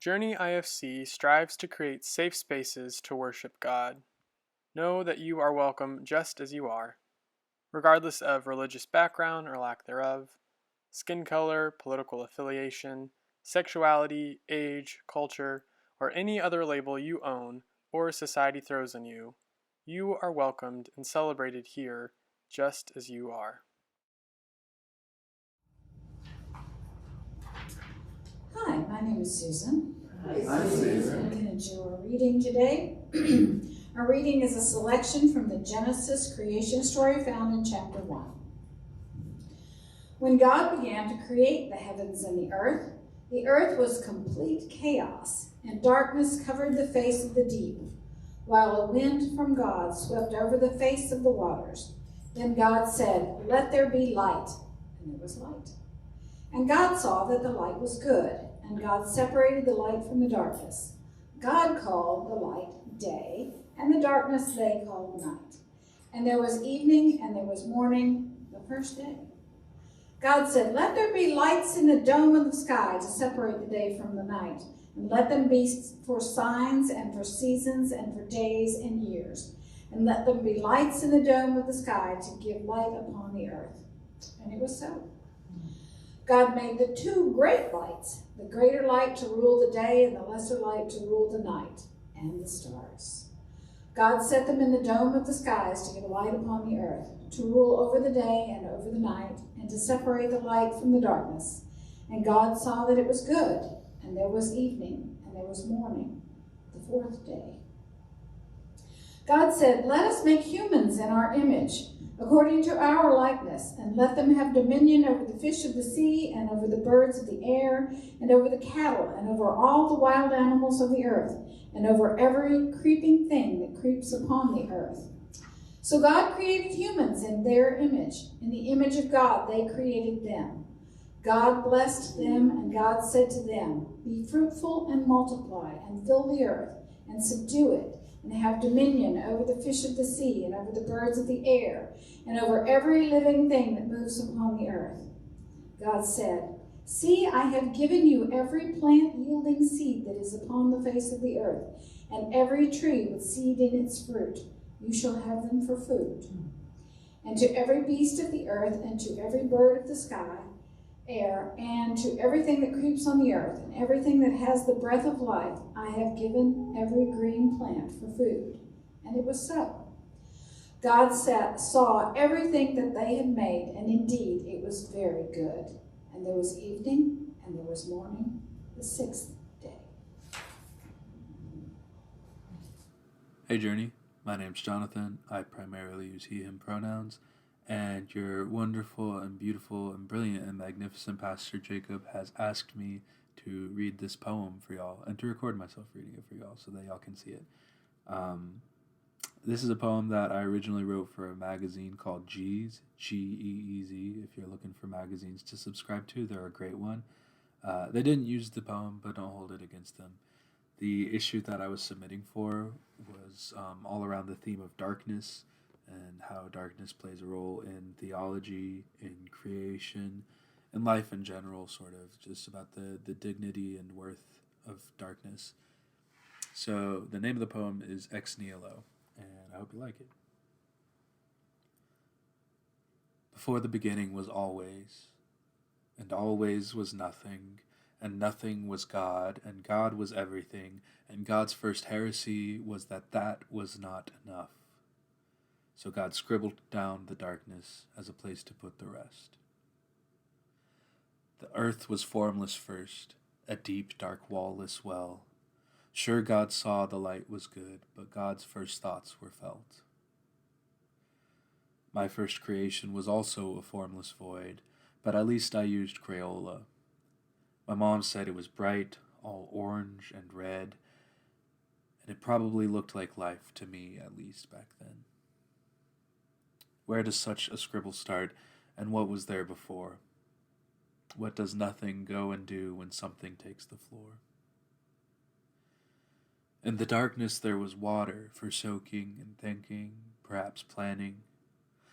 Journey IFC strives to create safe spaces to worship God. Know that you are welcome just as you are, regardless of religious background or lack thereof, skin color, political affiliation, sexuality, age, culture, or any other label you own or society throws on you. You are welcomed and celebrated here just as you are. Hi, my name is Susan. Hi, Susan. I'm going to do a reading today. Our reading is a selection from the Genesis creation story found in chapter 1. When God began to create the heavens and the earth was complete chaos, and darkness covered the face of the deep, while a wind from God swept over the face of the waters. Then God said, "Let there be light," and there was light. And God saw that the light was good, and God separated the light from the darkness. God called the light day, and the darkness they called night. And there was evening, and there was morning, the first day. God said, "Let there be lights in the dome of the sky to separate the day from the night, and let them be for signs and for seasons and for days and years. And let them be lights in the dome of the sky to give light upon the earth." And it was so. God made the two great lights, the greater light to rule the day and the lesser light to rule the night, and the stars. God set them in the dome of the skies to give light upon the earth, to rule over the day and over the night, and to separate the light from the darkness. And God saw that it was good, and there was evening, and there was morning, the fourth day. God said, "Let us make humans in our image, according to our likeness, and let them have dominion over the fish of the sea, and over the birds of the air, and over the cattle, and over all the wild animals of the earth, and over every creeping thing that creeps upon the earth." So God created humans in their image. In the image of God they created them. God blessed them, and God said to them, "Be fruitful and multiply, and fill the earth, and subdue it, and have dominion over the fish of the sea, and over the birds of the air, and over every living thing that moves upon the earth." God said, "See, I have given you every plant yielding seed that is upon the face of the earth, and every tree with seed in its fruit. You shall have them for food. And to every beast of the earth, and to every bird of the sky, air, and to everything that creeps on the earth, and everything that has the breath of life, I have given every green plant for food." And it was so. God saw everything that they had made, and indeed it was very good. And there was evening, and there was morning, the sixth day. Hey Journey, my name's Jonathan. I primarily use he, him pronouns, and your wonderful and beautiful and brilliant and magnificent Pastor Jacob has asked me to read this poem for y'all and to record myself reading it for y'all so that y'all can see it. This is a poem that I originally wrote for a magazine called Geez, G-E-E-Z. If you're looking for magazines to subscribe to, they're a great one. They didn't use the poem, but don't hold it against them. The issue that I was submitting for was all around the theme of darkness and how darkness plays a role in theology, in creation, in life in general, sort of, just about the dignity and worth of darkness. So the name of the poem is Ex Nihilo, and I hope you like it. Before the beginning was always, and always was nothing, and nothing was God, and God was everything, and God's first heresy was that was not enough. So God scribbled down the darkness as a place to put the rest. The earth was formless first, a deep, dark, wall-less well. Sure, God saw the light was good, but God's first thoughts were felt. My first creation was also a formless void, but at least I used Crayola. My mom said it was bright, all orange and red, and it probably looked like life to me, at least back then. Where does such a scribble start, and what was there before? What does nothing go and do when something takes the floor? In the darkness there was water for soaking and thinking, perhaps planning.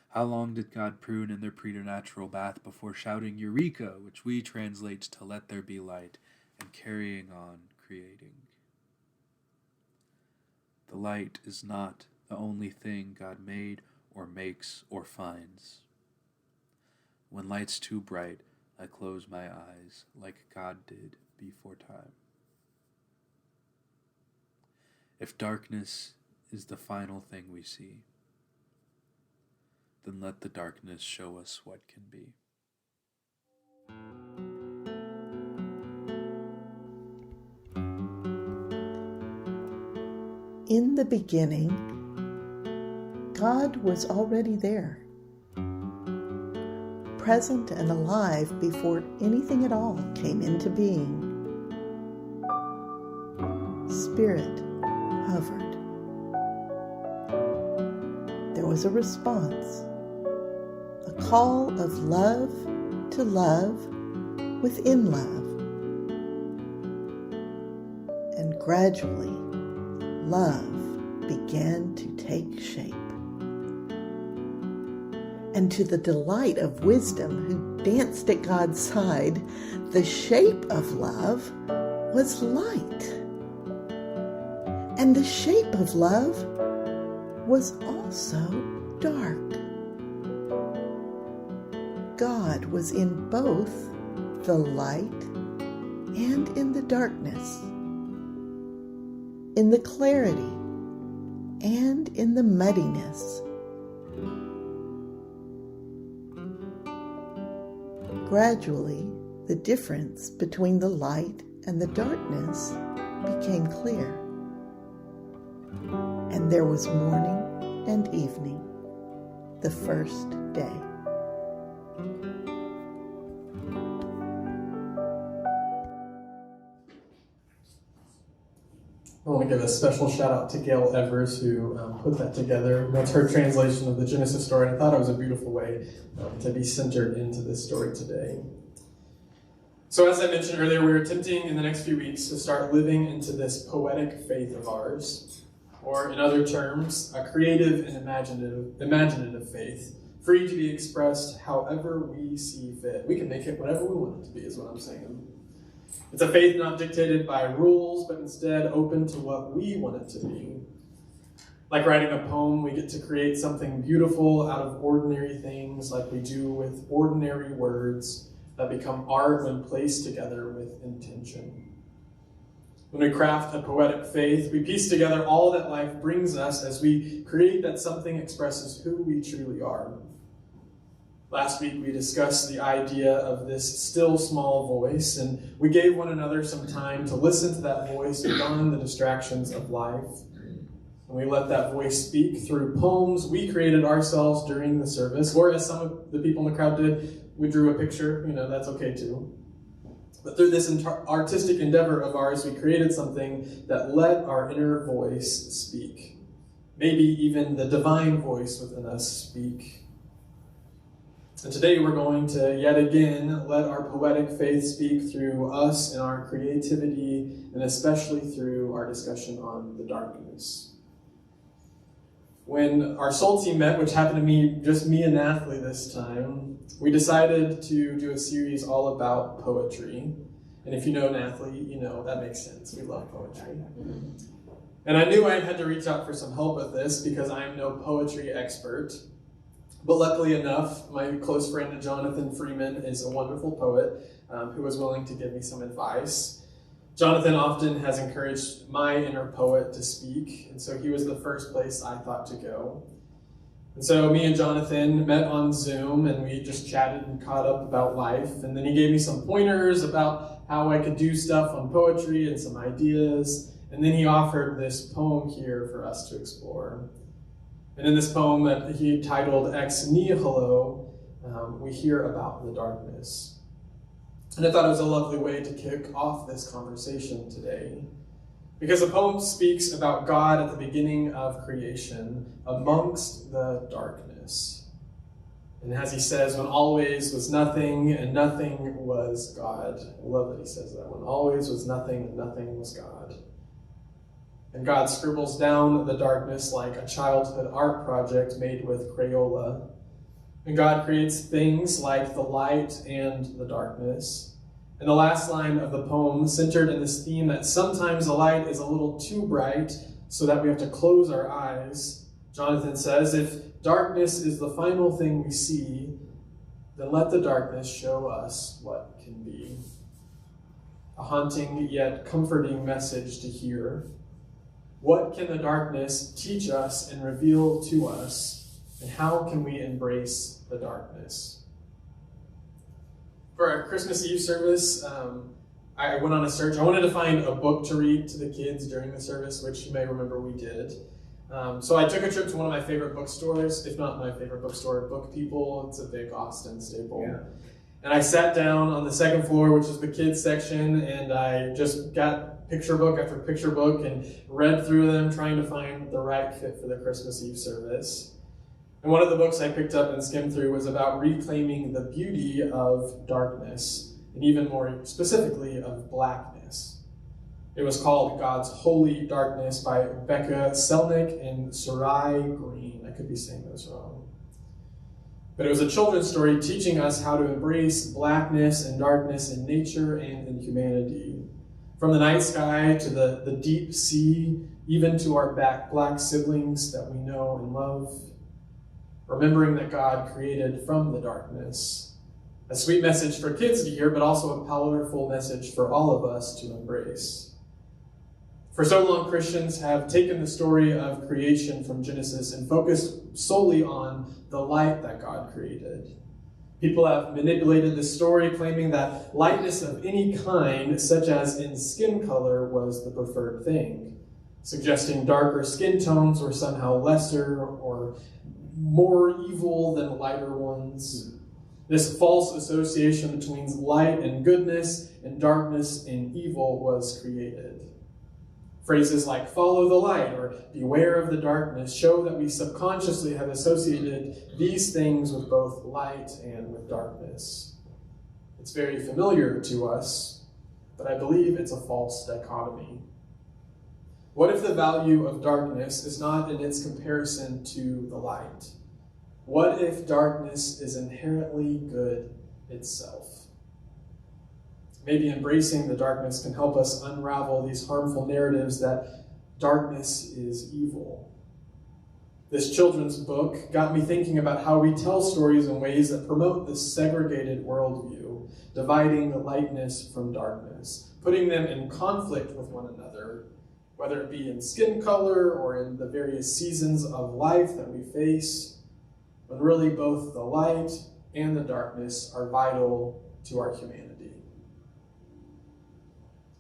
How long did God prune in their preternatural bath before shouting Eureka, which we translate to let there be light, and carrying on creating. The light is not the only thing God made or makes or finds. When light's too bright, I close my eyes like God did before time. If darkness is the final thing we see, then let the darkness show us what can be. In the beginning, God was already there, present and alive before anything at all came into being. Spirit hovered. There was a response, a call of love to love within love. And gradually, love began to take shape. And to the delight of wisdom who danced at God's side, the shape of love was light. And the shape of love was also dark. God was in both the light and in the darkness, in the clarity and in the muddiness. Gradually, the difference between the light and the darkness became clear. And there was morning and evening, the first day. I want to give a special shout out to Gail Evers, who put that together. That's her translation of the Genesis story, and I thought it was a beautiful way to be centered into this story today. So as I mentioned earlier, we're attempting in the next few weeks to start living into this poetic faith of ours, or in other terms, a creative and imaginative faith, free to be expressed however we see fit. We can make it whatever we want it to be, is what I'm saying. It's a faith not dictated by rules, but instead open to what we want it to be. Like writing a poem, we get to create something beautiful out of ordinary things, like we do with ordinary words that become art when placed together with intention. When we craft a poetic faith, we piece together all that life brings us as we create that something expresses who we truly are. Last week we discussed the idea of this still small voice, and we gave one another some time to listen to that voice beyond the distractions of life. And we let that voice speak through poems we created ourselves during the service, or as some of the people in the crowd did, we drew a picture. That's okay too. But through this artistic endeavor of ours, we created something that let our inner voice speak. Maybe even the divine voice within us speak. And today we're going to yet again let our poetic faith speak through us and our creativity, and especially through our discussion on the darkness. When our soul team met, which happened to be just me and Nathalie this time, we decided to do a series all about poetry. And if you know Nathalie, you know that makes sense. We love poetry. And I knew I had to reach out for some help with this because I am no poetry expert. But luckily enough, my close friend Jonathan Freeman is a wonderful poet who was willing to give me some advice. Jonathan often has encouraged my inner poet to speak, and so he was the first place I thought to go. And so me and Jonathan met on Zoom, and we just chatted and caught up about life. And then he gave me some pointers about how I could do stuff on poetry and some ideas. And then he offered this poem here for us to explore. And in this poem that he titled Ex Nihilo, we hear about the darkness. And I thought it was a lovely way to kick off this conversation today, because the poem speaks about God at the beginning of creation amongst the darkness. And as he says, when always was nothing and nothing was God. I love that he says that. When always was nothing and nothing was God. And God scribbles down the darkness like a childhood art project made with Crayola. And God creates things like the light and the darkness. And the last line of the poem centered in this theme that sometimes the light is a little too bright so that we have to close our eyes. Jonathan says, if darkness is the final thing we see, then let the darkness show us what can be. A haunting yet comforting message to hear. What can the darkness teach us and reveal to us, and how can we embrace the darkness? For our Christmas Eve service, I went on a search. I wanted to find a book to read to the kids during the service, which you may remember we did. So I took a trip to one of my favorite bookstores, if not my favorite bookstore, Book People. It's a big Austin staple. Yeah. And I sat down on the second floor, which is the kids section, and I just got picture book after picture book and read through them, trying to find the right fit for the Christmas Eve service. And one of the books I picked up and skimmed through was about reclaiming the beauty of darkness, and even more specifically of blackness. It was called God's Holy Darkness by Becca Selnick and Sarai Green. I could be saying those wrong. But it was a children's story teaching us how to embrace blackness and darkness in nature and in humanity. From the night sky to the deep sea, even to our black siblings that we know and love. Remembering that God created from the darkness. A sweet message for kids to hear, but also a powerful message for all of us to embrace. For so long, Christians have taken the story of creation from Genesis and focused solely on the light that God created. People have manipulated this story, claiming that lightness of any kind, such as in skin color, was the preferred thing, suggesting darker skin tones were somehow lesser or more evil than lighter ones. This false association between light and goodness and darkness and evil was created. Phrases like follow the light or beware of the darkness show that we subconsciously have associated these things with both light and with darkness. It's very familiar to us, but I believe it's a false dichotomy. What if the value of darkness is not in its comparison to the light? What if darkness is inherently good itself? Maybe embracing the darkness can help us unravel these harmful narratives that darkness is evil. This children's book got me thinking about how we tell stories in ways that promote this segregated worldview, dividing the lightness from darkness, putting them in conflict with one another, whether it be in skin color or in the various seasons of life that we face, when really both the light and the darkness are vital to our humanity.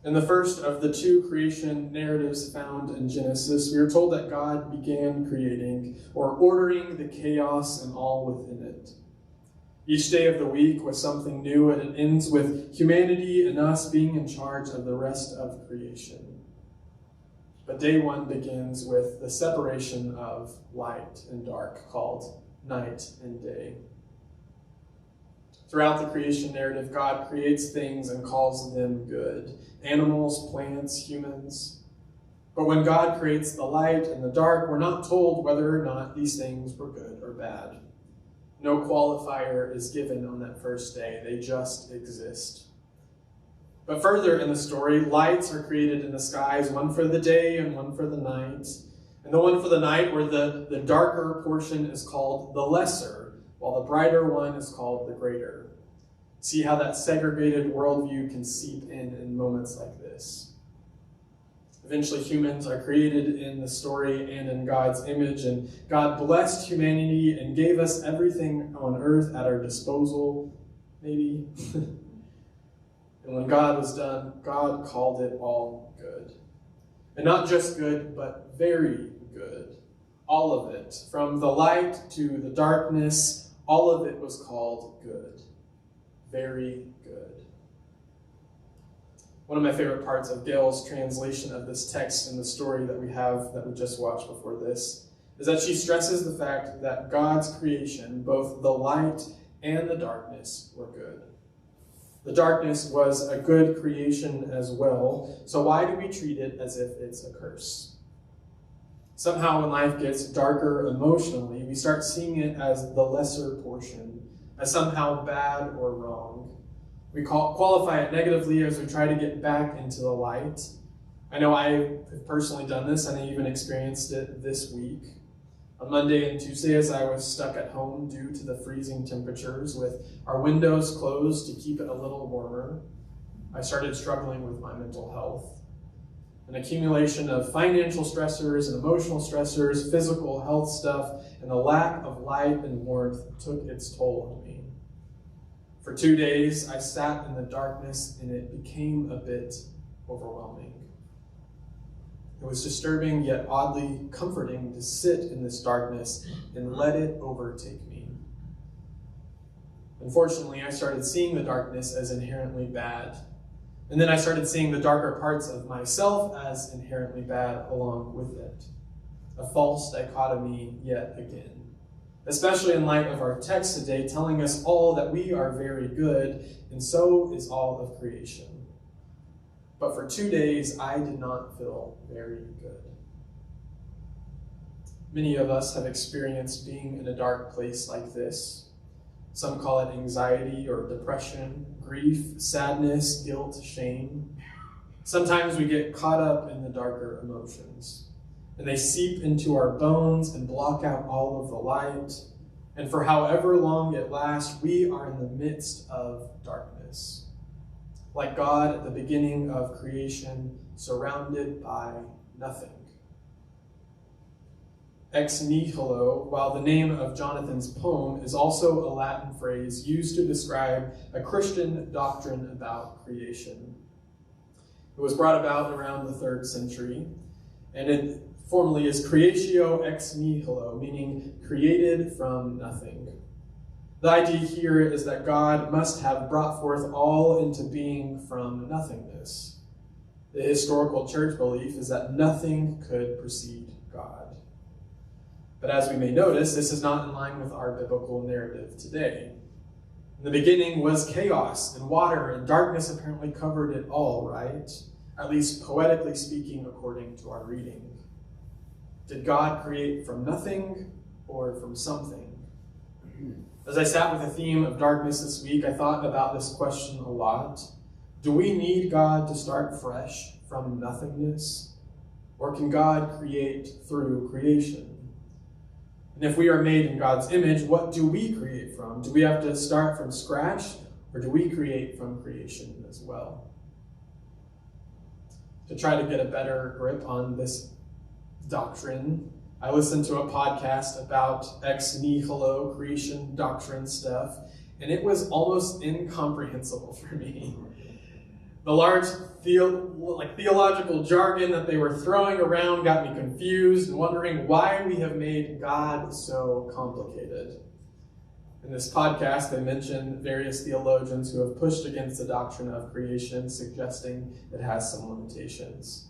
In the first of the two creation narratives found in Genesis, we are told that God began creating or ordering the chaos and all within it. Each day of the week was something new, and it ends with humanity and us being in charge of the rest of creation. But day one begins with the separation of light and dark, called night and day. Throughout the creation narrative, God creates things and calls them good. Animals, plants, humans. But when God creates the light and the dark, we're not told whether or not these things were good or bad. No qualifier is given on that first day. They just exist. But further in the story, lights are created in the skies, one for the day and one for the night. And the one for the night, where the darker portion is called the lesser, while the brighter one is called the greater. See how that segregated worldview can seep in moments like this. Eventually, humans are created in the story and in God's image, and God blessed humanity and gave us everything on earth at our disposal, maybe. And when God was done, God called it all good. And not just good, but very good. All of it, from the light to the darkness, all of it was called good. Very good. One of my favorite parts of Gail's translation of this text in the story that we just watched before this, is that she stresses the fact that God's creation, both the light and the darkness, were good. The darkness was a good creation as well, so why do we treat it as if it's a curse? Somehow when life gets darker emotionally, we start seeing it as the lesser portion, as somehow bad or wrong. We qualify it negatively as we try to get back into the light. I know I have personally done this, and I even experienced it this week. On Monday and Tuesday, as I was stuck at home due to the freezing temperatures with our windows closed to keep it a little warmer, I started struggling with my mental health. An accumulation of financial stressors and emotional stressors, physical health stuff, and the lack of light and warmth took its toll on me. For 2 days, I sat in the darkness, and it became a bit overwhelming. It was disturbing yet oddly comforting to sit in this darkness and let it overtake me. Unfortunately, I started seeing the darkness as inherently bad. And then I started seeing the darker parts of myself as inherently bad along with it. A false dichotomy yet again. Especially in light of our text today telling us all that we are very good, and so is all of creation. But for 2 days, I did not feel very good. Many of us have experienced being in a dark place like this. Some call it anxiety or depression, grief, sadness, guilt, shame. Sometimes we get caught up in the darker emotions, and they seep into our bones and block out all of the light. And for however long it lasts, we are in the midst of darkness. Like God at the beginning of creation, surrounded by nothing. Ex nihilo, while the name of Jonathan's poem, is also a Latin phrase used to describe a Christian doctrine about creation. It was brought about around the 3rd century, and it formally is creatio ex nihilo, meaning created from nothing. The idea here is that God must have brought forth all into being from nothingness. The historical church belief is that nothing could precede God. But as we may notice, this is not in line with our biblical narrative today. In the beginning was chaos and water, and darkness apparently covered it all, right? At least poetically speaking, according to our reading. Did God create from nothing or from something? As I sat with the theme of darkness this week, I thought about this question a lot. Do we need God to start fresh from nothingness? Or can God create through creation? And if we are made in God's image, what do we create from? Do we have to start from scratch, or do we create from creation as well? To try to get a better grip on this doctrine, I listened to a podcast about ex nihilo creation doctrine stuff, and it was almost incomprehensible for me. The large theological jargon that they were throwing around got me confused and wondering why we have made God so complicated. In this podcast, they mentioned various theologians who have pushed against the doctrine of creation, suggesting it has some limitations.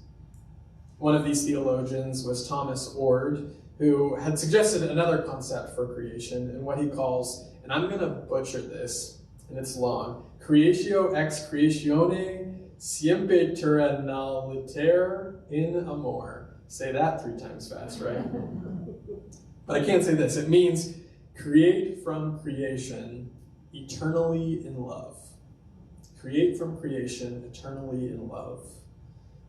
One of these theologians was Thomas Ord, who had suggested another concept for creation in what he calls, and I'm going to butcher this, and it's long, creatio ex creatione siempre terrenaliter in amor. Say that 3 times fast, right? But I can't say this. It means create from creation, eternally in love. Create from creation, eternally in love.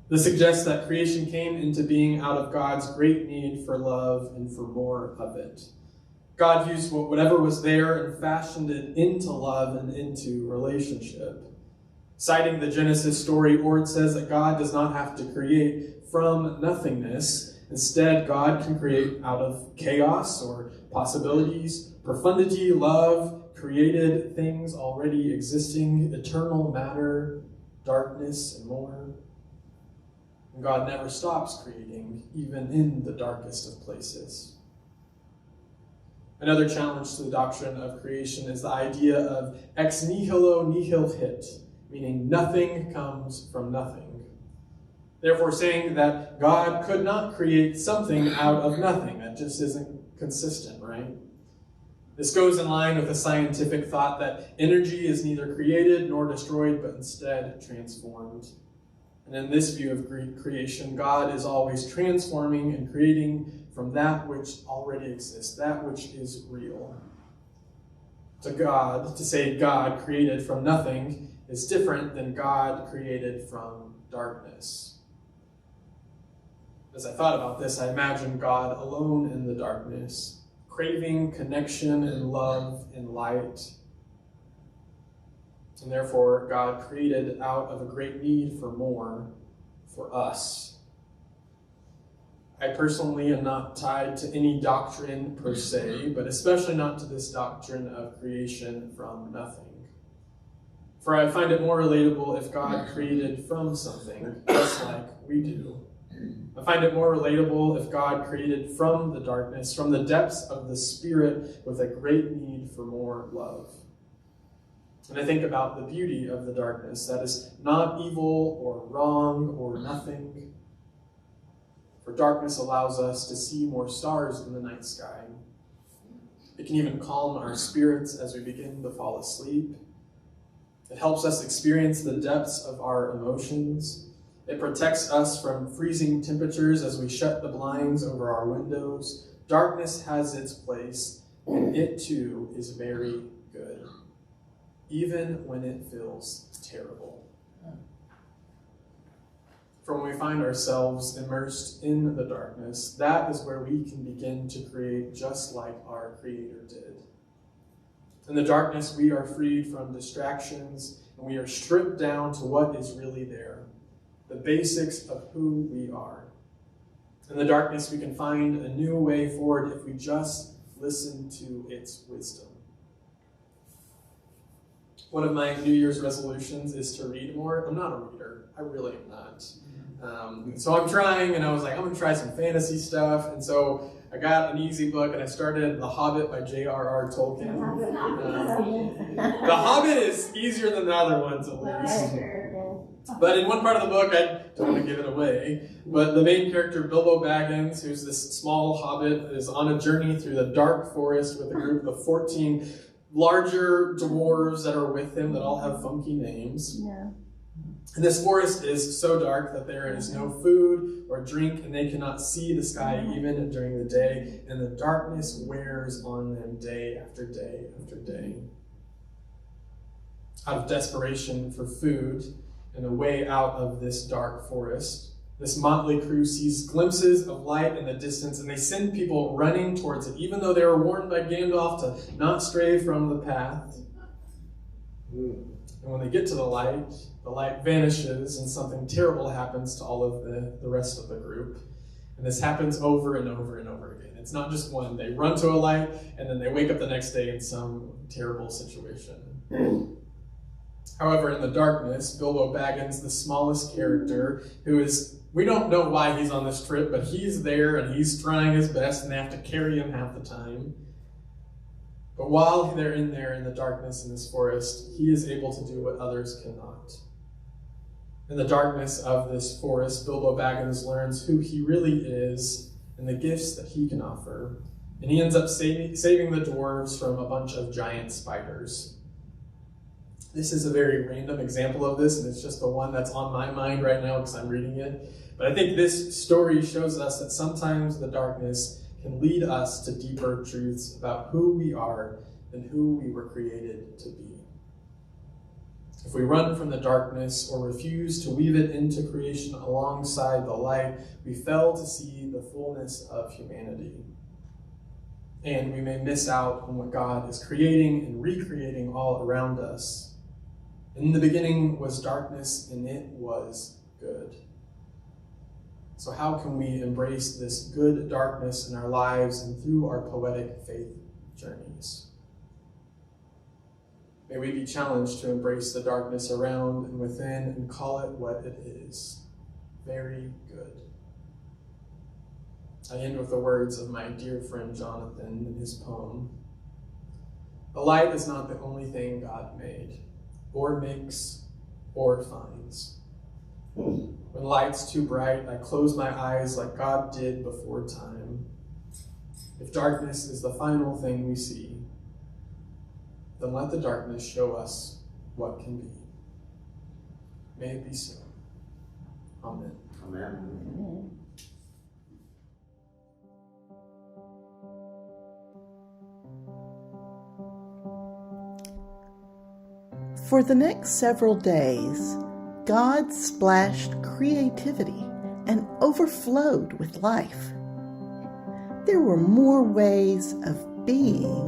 This suggests that creation came into being out of God's great need for love and for more of it. God used whatever was there and fashioned it into love and into relationship. Citing the Genesis story, Ord says that God does not have to create from nothingness. Instead, God can create out of chaos or possibilities, profundity, love, created things already existing, eternal matter, darkness, and more. And God never stops creating, even in the darkest of places. Another challenge to the doctrine of creation is the idea of ex nihilo nihil hit, meaning nothing comes from nothing. Therefore, saying that God could not create something out of nothing. That just isn't consistent, right? This goes in line with the scientific thought that energy is neither created nor destroyed, but instead transformed. And in this view of creation, God is always transforming and creating from that which already exists, that which is real. to God, to say God created from nothing, is different than God created from darkness. As I thought about this, I imagined God alone in the darkness, craving connection and love and light. And therefore, God created out of a great need for more for us. I personally am not tied to any doctrine per se, but especially not to this doctrine of creation from nothing. For I find it more relatable if God created from something, just like we do. I find it more relatable if God created from the darkness, from the depths of the Spirit, with a great need for more love. And I think about the beauty of the darkness, that is not evil or wrong or nothing. For darkness allows us to see more stars in the night sky. It can even calm our spirits as we begin to fall asleep. It helps us experience the depths of our emotions. It protects us from freezing temperatures as we shut the blinds over our windows. Darkness has its place, and it too is very good, even when it feels terrible. For when we find ourselves immersed in the darkness, that is where we can begin to create just like our Creator did. In the darkness, we are freed from distractions, and we are stripped down to what is really there, the basics of who we are. In the darkness, we can find a new way forward if we just listen to its wisdom. One of my New Year's resolutions is to read more. I'm not a reader. I really am not. So I'm trying, and I was like, I'm going to try some fantasy stuff. And so I got an easy book, and I started The Hobbit by J.R.R. Tolkien. The Hobbit is easier than the other ones, at least. But in one part of the book, I don't want to give it away, but the main character, Bilbo Baggins, who's this small hobbit, is on a journey through the dark forest with a group of 14 larger dwarves that are with him that all have funky names. Yeah. And this forest is so dark that there is no food or drink, and they cannot see the sky even during the day, and the darkness wears on them day after day after day. Out of desperation for food and a way out of this dark forest, this motley crew sees glimpses of light in the distance, and they send people running towards it, even though they were warned by Gandalf to not stray from the path. And when they get to the light vanishes, and something terrible happens to all of the rest of the group. And this happens over and over and over again. It's not just one. They run to a light, and then they wake up the next day in some terrible situation. However, in the darkness, Bilbo Baggins, the smallest character, we don't know why he's on this trip, but he's there and he's trying his best, and they have to carry him half the time. But while they're in there in the darkness in this forest, he is able to do what others cannot. In the darkness of this forest, Bilbo Baggins learns who he really is and the gifts that he can offer. And he ends up saving the dwarves from a bunch of giant spiders. This is a very random example of this, and it's just the one that's on my mind right now because I'm reading it. But I think this story shows us that sometimes the darkness can lead us to deeper truths about who we are and who we were created to be. If we run from the darkness or refuse to weave it into creation alongside the light, we fail to see the fullness of humanity. And we may miss out on what God is creating and recreating all around us. In the beginning was darkness, and it was good. So how can we embrace this good darkness in our lives and through our poetic faith journeys? May we be challenged to embrace the darkness around and within and call it what it is, very good. I end with the words of my dear friend Jonathan in his poem. The light is not the only thing God made, or makes, or finds. When light's too bright, I close my eyes like God did before time. If darkness is the final thing we see, then let the darkness show us what can be. May it be so. Amen. Amen. For the next several days, God splashed creativity and overflowed with life. There were more ways of being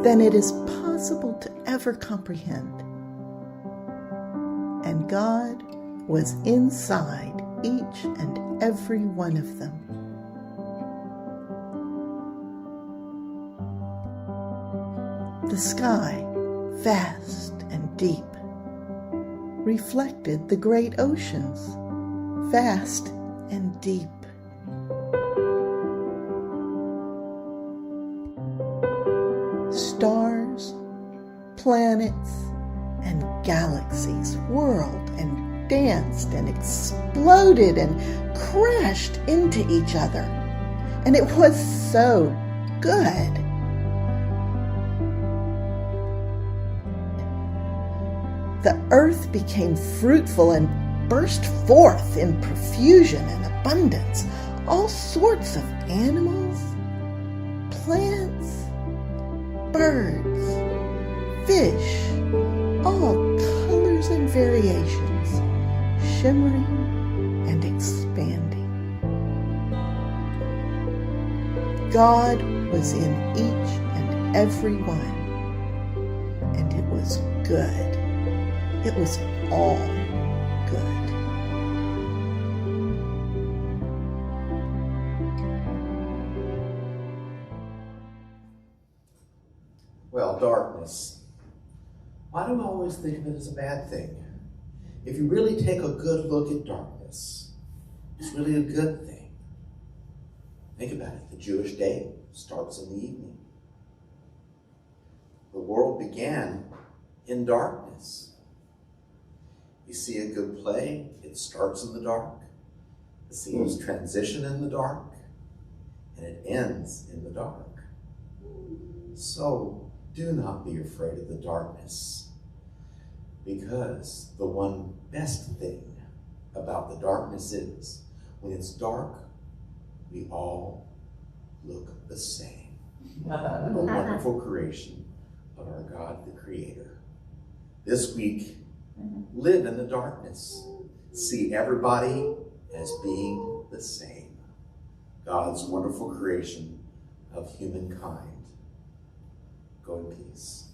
than it is possible to ever comprehend. And God was inside each and every one of them. The sky, vast and deep, reflected the great oceans, vast and deep. Stars, planets, and galaxies whirled and danced and exploded and crashed into each other. And it was so good. The earth became fruitful and burst forth in profusion and abundance. All sorts of animals, plants, birds, fish, all colors and variations, shimmering and expanding. God was in each and every one, and it was good. It was all good. Well, darkness. Why do I always think of it as a bad thing? If you really take a good look at darkness, it's really a good thing. Think about it. The Jewish day starts in the evening. The world began in darkness. You see a good play, it starts in the dark. The scenes transition in the dark, and it ends in the dark. So do not be afraid of the darkness, because the one best thing about the darkness is, when it's dark, we all look the same. The wonderful creation of our God, the Creator. This week, live in the darkness. See everybody as being the same. God's wonderful creation of humankind. Go in peace.